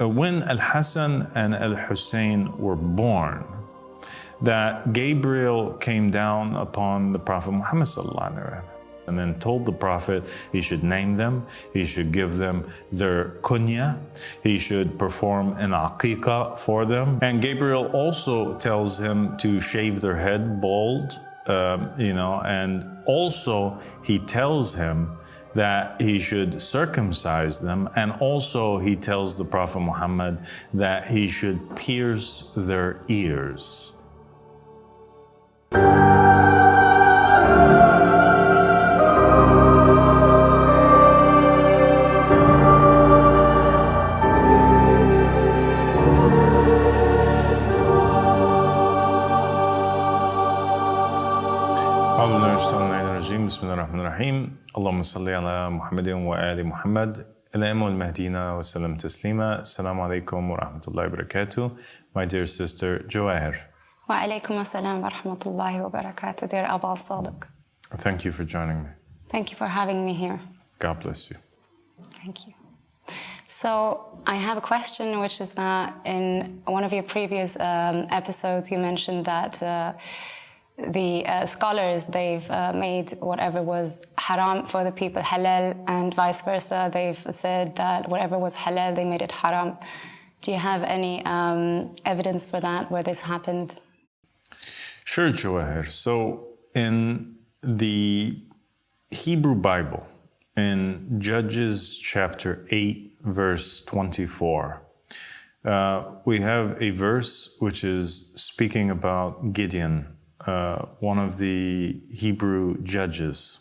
when Al-Hassan and Al-Hussein were born, that Gabriel came down upon the Prophet Muhammad and then told the Prophet he should name them, he should give them their kunya, he should perform an aqiqah for them. And Gabriel also tells him to shave their head bald, and also he tells him that he should circumcise them, and also he tells the Prophet Muhammad that he should pierce their ears. بسم الله الرحمن الرحيم اللهم صل على محمد وآل محمد الأئمة والمهديين وسلم تسليما. Assalamu alaikum wa rahmatullahi wa barakatuh. My dear sister Jawahir. Wa alaikum assalam wa rahmatullahi wa barakatuh, dear Abba al-Sadiq. Thank you for joining me. Thank you for having me here. God bless you. Thank you. So I have a question, which is that in one of your previous episodes you mentioned that the scholars, they've made whatever was haram for the people halal, and vice versa. They've said that whatever was halal, they made it haram. Do you have any evidence for that, where this happened? Sure, Jawahir. So in the Hebrew Bible, in Judges chapter 8, verse 24, we have a verse which is speaking about Gideon, one of the Hebrew judges.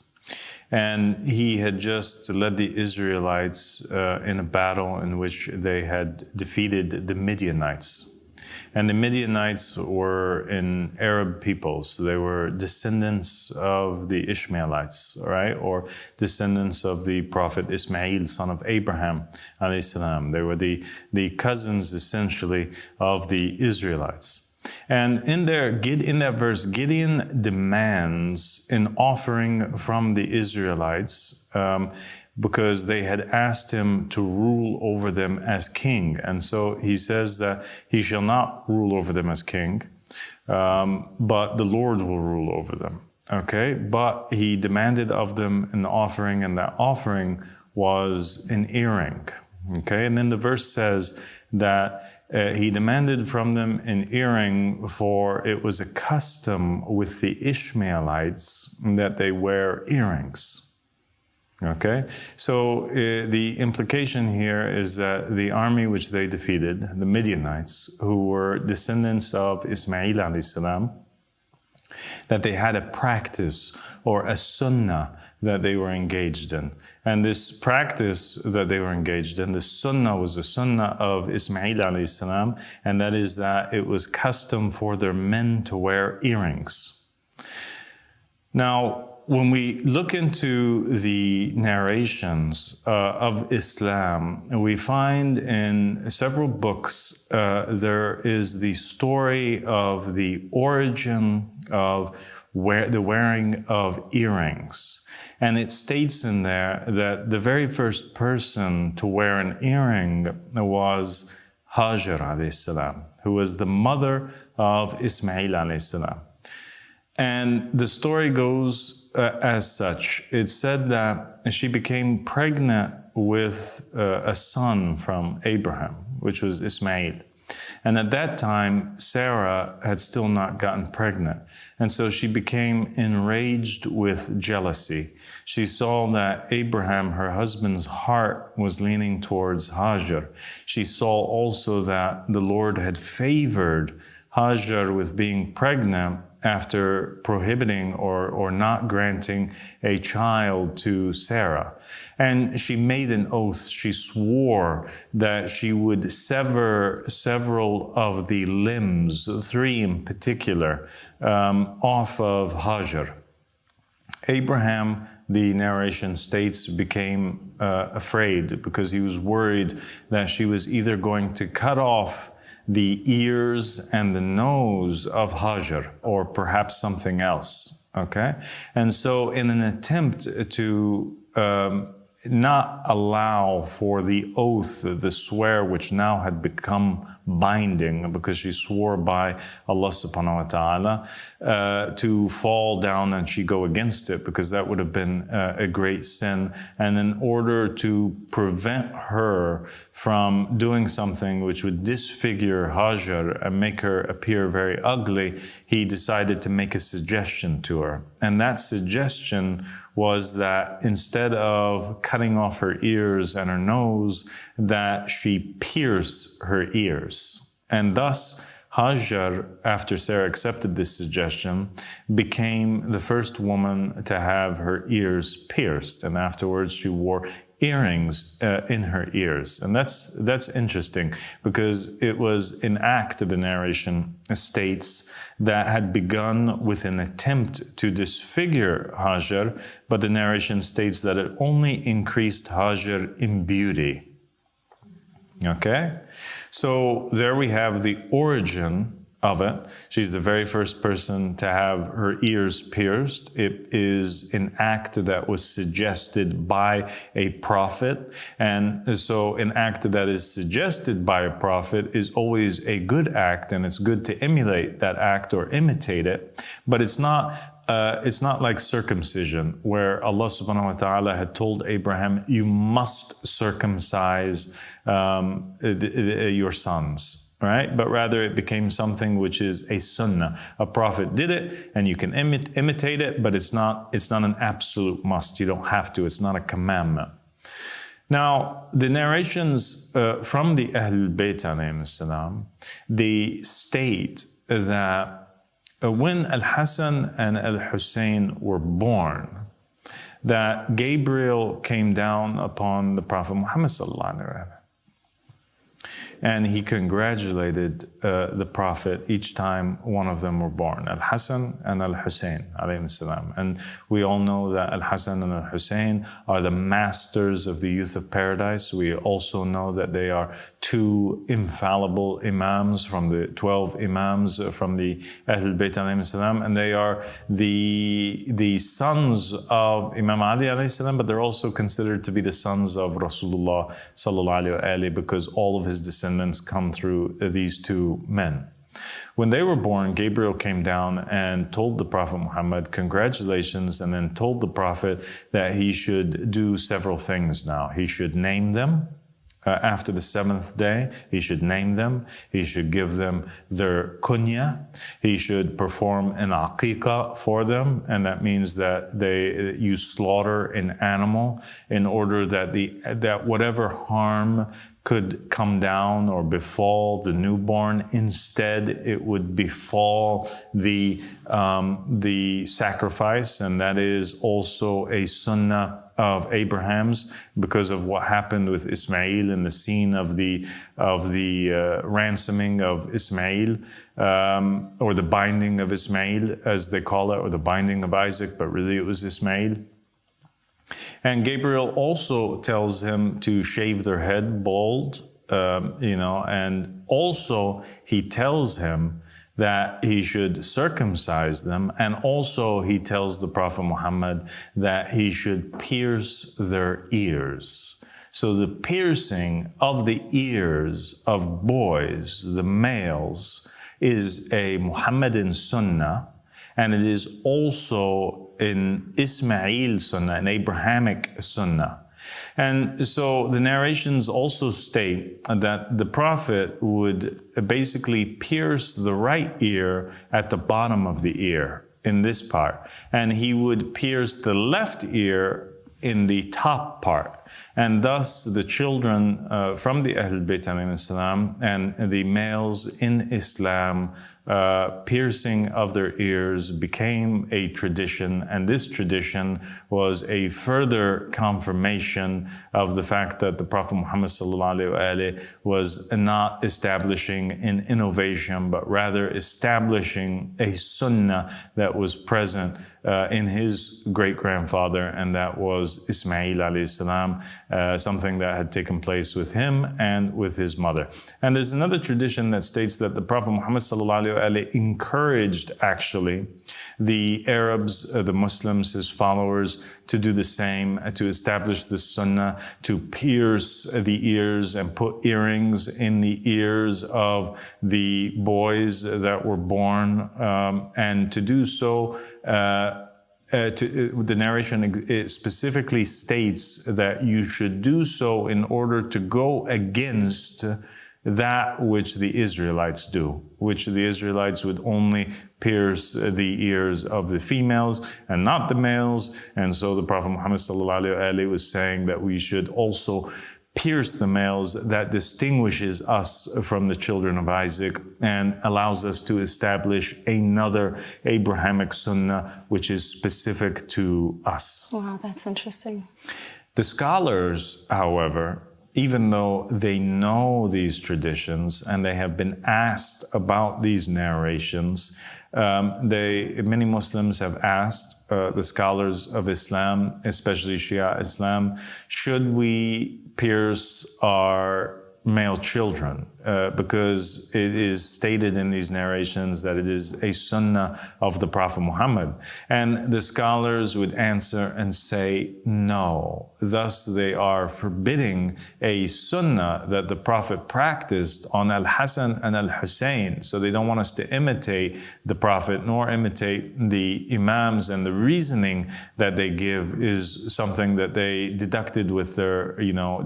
And he had just led the Israelites in a battle in which they had defeated the Midianites. And the Midianites were an Arab people, so they were descendants of the Ishmaelites, right? Or descendants of the Prophet Ismail, son of Abraham, alayhi salam. They were the cousins, essentially, of the Israelites. And in that verse, Gideon demands an offering from the Israelites because they had asked him to rule over them as king. And so he says that he shall not rule over them as king, but the Lord will rule over them. Okay? But he demanded of them an offering, and that offering was an earring. Okay? And then the verse says that he demanded from them an earring, for it was a custom with the Ishmaelites that they wear earrings. Okay? So the implication here is that the army which they defeated, the Midianites, who were descendants of Ismail alayhi salam, that they had a practice or a sunnah that they were engaged in. And this practice that they were engaged in, the sunnah, was the sunnah of Ismail alayhi salam, and that is that it was custom for their men to wear earrings. Now, when we look into the narrations of Islam, we find in several books there is the story of the origin of the wearing of earrings. And it states in there that the very first person to wear an earring was Hajar alayhi salam, who was the mother of Ismail alayhi salam. And the story goes as such. It's said that she became pregnant with a son from Abraham, which was Ismail. And at that time, Sarah had still not gotten pregnant. And so she became enraged with jealousy. She saw that Abraham, her husband's heart, was leaning towards Hajar. She saw also that the Lord had favored Hajar with being pregnant after prohibiting or not granting a child to Sarah. And she made an oath. She swore that she would sever several of the limbs, 3 in particular, off of Hajar. Abraham, the narration states, became afraid because he was worried that she was either going to cut off the ears and the nose of Hajar, or perhaps something else, okay? And so in an attempt to not allow for the oath, the swear, which now had become binding because she swore by Allah subhanahu wa ta'ala, to fall down and she go against it, because that would have been a great sin. And in order to prevent her from doing something which would disfigure Hajar and make her appear very ugly, he decided to make a suggestion to her. And that suggestion was that instead of cutting off her ears and her nose, that she pierce her ears. And thus, Hajar, after Sarah accepted this suggestion, became the first woman to have her ears pierced. And afterwards, she wore earrings in her ears. And that's interesting, because it was an act, the narration states, that had begun with an attempt to disfigure Hajar, but the narration states that it only increased Hajar in beauty. Okay? So there we have the origin of it. She's the very first person to have her ears pierced. It is an act that was suggested by a prophet. And so an act that is suggested by a prophet is always a good act, and it's good to emulate that act or imitate it. But it's not like circumcision, where Allah subhanahu wa ta'ala had told Abraham, you must circumcise your sons. Right? But rather it became something which is a sunnah. A prophet did it, and you can imitate it, but it's not an absolute must. You don't have to. It's not a commandment. Now, the narrations from the Ahlul Bayt alayhim salam, they state that when Al-Hasan and Al-Hussein were born, that Gabriel came down upon the Prophet Muhammad sallallahu alaihi wasallam. And he congratulated the Prophet each time one of them were born, Al-Hasan and Al-Hussein alayhim salam. And we all know that Al-Hasan and Al-Hussein are the masters of the youth of paradise. We also know that they are two infallible Imams from the 12 Imams from the Ahlul Bayt alayhim salam. And they are the sons of Imam Ali alayhi salam, but they're also considered to be the sons of Rasulullah sallallahu alayhi, because all of his descendants come through these two men. When they were born, Gabriel came down and told the Prophet Muhammad, congratulations, and then told the Prophet that he should do several things now. He should name them. After the seventh day, he should name them. He should give them their kunya. He should perform an aqiqah for them, and that means that you slaughter an animal in order that whatever harm could come down or befall the newborn, instead it would befall the sacrifice, and that is also a sunnah of Abraham's, because of what happened with Ismail in the scene of the ransoming of Ismail, or the binding of Ismail, as they call it, or the binding of Isaac, but really it was Ismail. And Gabriel also tells him to shave their head bald, and also he tells him that he should circumcise them, and also he tells the Prophet Muhammad that he should pierce their ears. So the piercing of the ears of boys, the males, is a Muhammadan sunnah, and it is also an Ismail sunnah, an Abrahamic sunnah. And so the narrations also state that the Prophet would basically pierce the right ear at the bottom of the ear, in this part, and he would pierce the left ear in the top part. And thus the children from the Ahlul Bayt alayhim salam and the males in Islam, piercing of their ears became a tradition, and this tradition was a further confirmation of the fact that the Prophet Muhammad was not establishing an innovation, but rather establishing a sunnah that was present in his great-grandfather, and that was Ismail alayhi salam, something that had taken place with him and with his mother. And there's another tradition that states that the Prophet Muhammad sallallahu alaihi wasallam encouraged actually the Arabs, the Muslims, his followers, to do the same, to establish the Sunnah, to pierce the ears and put earrings in the ears of the boys that were born, and to do so. The narration specifically states that you should do so in order to go against that which the Israelites do, which the Israelites would only pierce the ears of the females and not the males. And so the Prophet Muhammad ﷺ was saying that we should also pierce the males. That distinguishes us from the children of Isaac and allows us to establish another Abrahamic Sunnah, which is specific to us. Wow, that's interesting. The scholars, however, even though they know these traditions and they have been asked about these narrations, many Muslims have asked the scholars of Islam, especially Shia Islam, should we pierce our male children? Because it is stated in these narrations that it is a sunnah of the Prophet Muhammad. And the scholars would answer and say no. Thus, they are forbidding a sunnah that the Prophet practiced on Al-Hasan and Al-Hussein. So they don't want us to imitate the Prophet nor imitate the Imams, and the reasoning that they give is something that they deducted with their,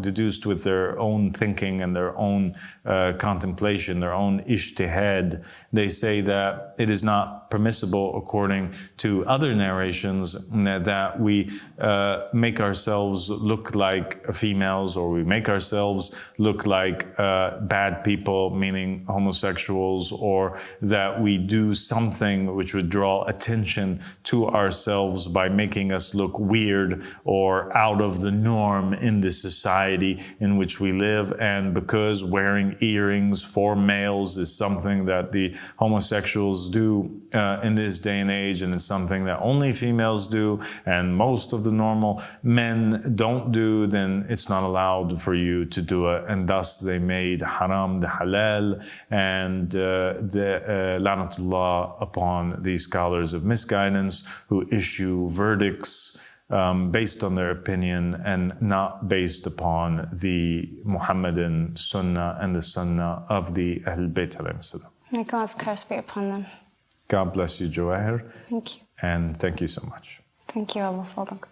deduced with their own thinking and their own contemplation, their own ijtihad. They say that it is not permissible, according to other narrations, that we make ourselves look like females, or we make ourselves look like bad people, meaning homosexuals, or that we do something which would draw attention to ourselves by making us look weird or out of the norm in the society in which we live. And because wearing earrings for males is something that the homosexuals do in this day and age, and it's something that only females do and most of the normal men don't do, then it's not allowed for you to do it. And thus they made haram the halal, and the lanatullah upon these scholars of misguidance who issue verdicts based on their opinion and not based upon the Muhammadan Sunnah and the Sunnah of the Ahl Bayt alayhim salam. May God's curse be upon them. God bless you, Jawahir. Thank you. And thank you so much. Thank you, Abu Sadiq.